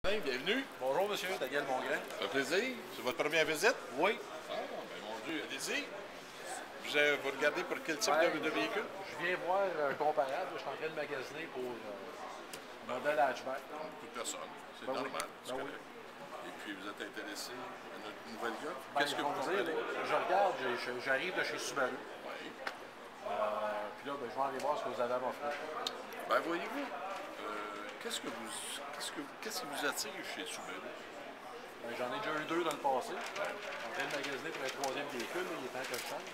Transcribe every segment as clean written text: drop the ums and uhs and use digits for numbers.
Martin, bienvenue. Bonjour, monsieur, Daniel Mongrain. Ça fait plaisir. C'est votre première visite? Oui. Ah, ben mon Dieu, allez-y. Vous regardez pour quel type de véhicule? Je viens voir un comparable. Je suis en train de magasiner pour un modèle hatchback. Comme beaucoup de personnes. C'est Ben oui. normal. C'est Ben oui. correct. Et puis, vous êtes intéressé à notre nouvelle Golf. Ben, Qu'est-ce que vous je vais comprenez? je regarde, j'arrive de chez Subaru. Oui. Puis là, ben, je vais aller voir ce que vous avez à m'offrir. Ben, voyez-vous, qu'est-ce qui vous attire chez Subaru? Ben, j'en ai déjà eu deux dans le passé. Je suis en train de magasiner pour un troisième véhicule. Il est temps que je change.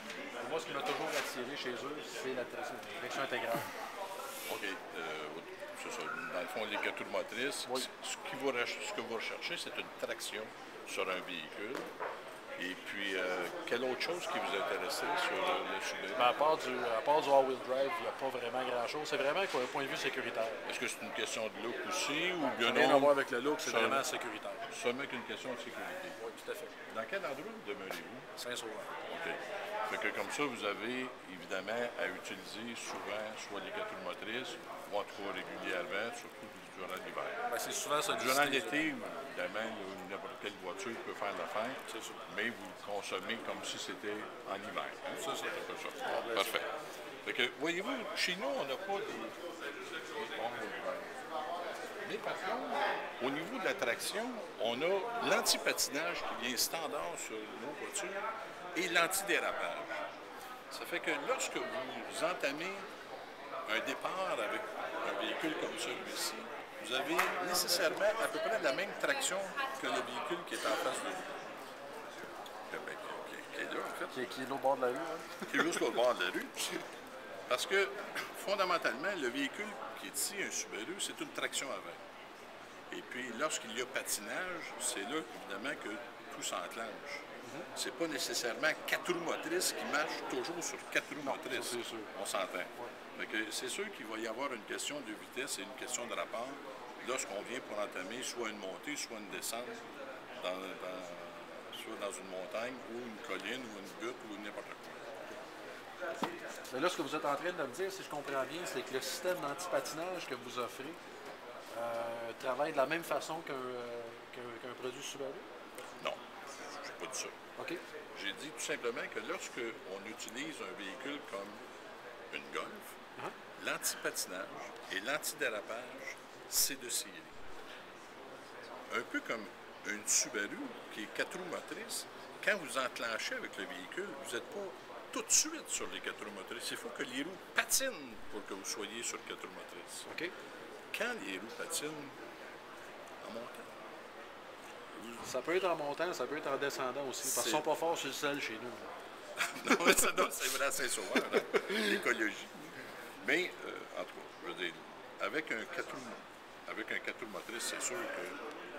Et moi, ce qui m'a toujours attiré chez eux, c'est la direction intégrale. OK. C'est ça. Dans le fond, les voitures motrices, Oui. ce que vous recherchez, c'est une traction sur un véhicule. Et puis, quelle autre chose qui vous intéressait sur le Subaru? Ben, à part du all-wheel drive, il n'y a pas vraiment grand-chose. C'est vraiment un point de vue sécuritaire. Est-ce que c'est une question de look aussi ou bien Rien à non? voir avec le look, c'est Ça- vraiment sécuritaire. Seulement qu'une question de sécurité. Oui, tout à fait. Dans quel endroit demeurez-vous? Saint-Sauveur. OK. Fait que comme ça, vous avez évidemment à utiliser souvent soit les voitures motrices ou en tout cas régulièrement, surtout durant l'hiver. Ben, c'est souvent ça. Durant l'été, évidemment, n'importe quelle voiture peut faire l'affaire, C'est sûr. mais vous le consommez comme si c'était en hiver. Hein? Ça, c'est un peu ça. bien Parfait. Fait que, voyez-vous, chez nous, on n'a pas des... Mais par contre, au niveau de la traction, on a l'antipatinage qui vient standard sur nos voitures et l'antidérapage. Ça fait que lorsque vous entamez un départ avec un véhicule comme celui-ci, vous avez nécessairement à peu près la même traction que le véhicule qui est en face de vous. Qui est là, en fait. Qui est au bord de la rue. Hein? Qui est juste au bord de la rue. Parce que, fondamentalement, le véhicule qui est ici, un Subaru, c'est une traction avant. Et puis, lorsqu'il y a patinage, c'est là, évidemment, que tout s'enclenche. C'est pas nécessairement quatre roues motrices qui marchent toujours sur quatre roues motrices. ça, c'est sûr. On s'entend. Fait que c'est sûr qu'il va y avoir une question de vitesse et une question de rapport lorsqu'on vient pour entamer soit une montée, soit une descente, soit dans une montagne, ou une colline, ou une butte, ou n'importe quoi. Mais là, ce que vous êtes en train de me dire, si je comprends bien, c'est que le système d'antipatinage que vous offrez travaille de la même façon qu'un produit Subaru? Non, je n'ai pas dit ça. OK. J'ai dit tout simplement que lorsque on utilise un véhicule comme une Golf, l'antipatinage et l'antidérapage, c'est de série. Un peu comme une Subaru qui est quatre roues motrices, quand vous enclenchez avec le véhicule, vous n'êtes pas tout de suite sur les quatre roues motrices. Il faut que les roues patinent pour que vous soyez sur quatre roues motrices. OK. Quand les roues patinent en montant, Ça peut être en montant, ça peut être en descendant aussi. Parce qu'ils sont pas forts sur le sel chez nous. non, c'est vrai, c'est souvent, hein, l'écologie. Mais, en tout cas, je veux dire, avec un 4 roues motrices, c'est sûr que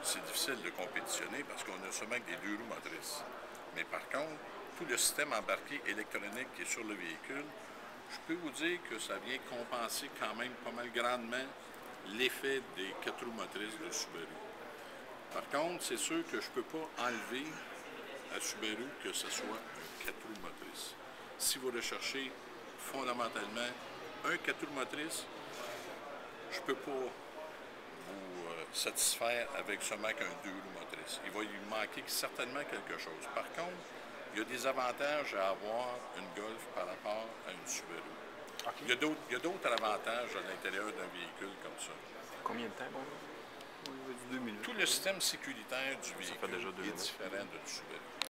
c'est difficile de compétitionner parce qu'on a seulement que des 2 roues motrices. Mais par contre, tout le système embarqué électronique qui est sur le véhicule, je peux vous dire que ça vient compenser quand même pas mal grandement l'effet des 4 roues motrices de Subaru. Par contre, c'est sûr que je ne peux pas enlever à Subaru que ce soit un 4 roues motrices. Si vous recherchez fondamentalement un 4 roues motrices, je ne peux pas vous satisfaire avec seulement qu'un 2 roues motrices. Il va lui manquer certainement quelque chose. Par contre, il y a des avantages à avoir une Golf par rapport à une Subaru. OK. Il y a d'autres avantages à l'intérieur d'un véhicule comme ça. Combien de temps, bon? Oui, 2 minutes. Tout le système sécuritaire du véhicule fait déjà 2 est minutes. différent de du Subaru.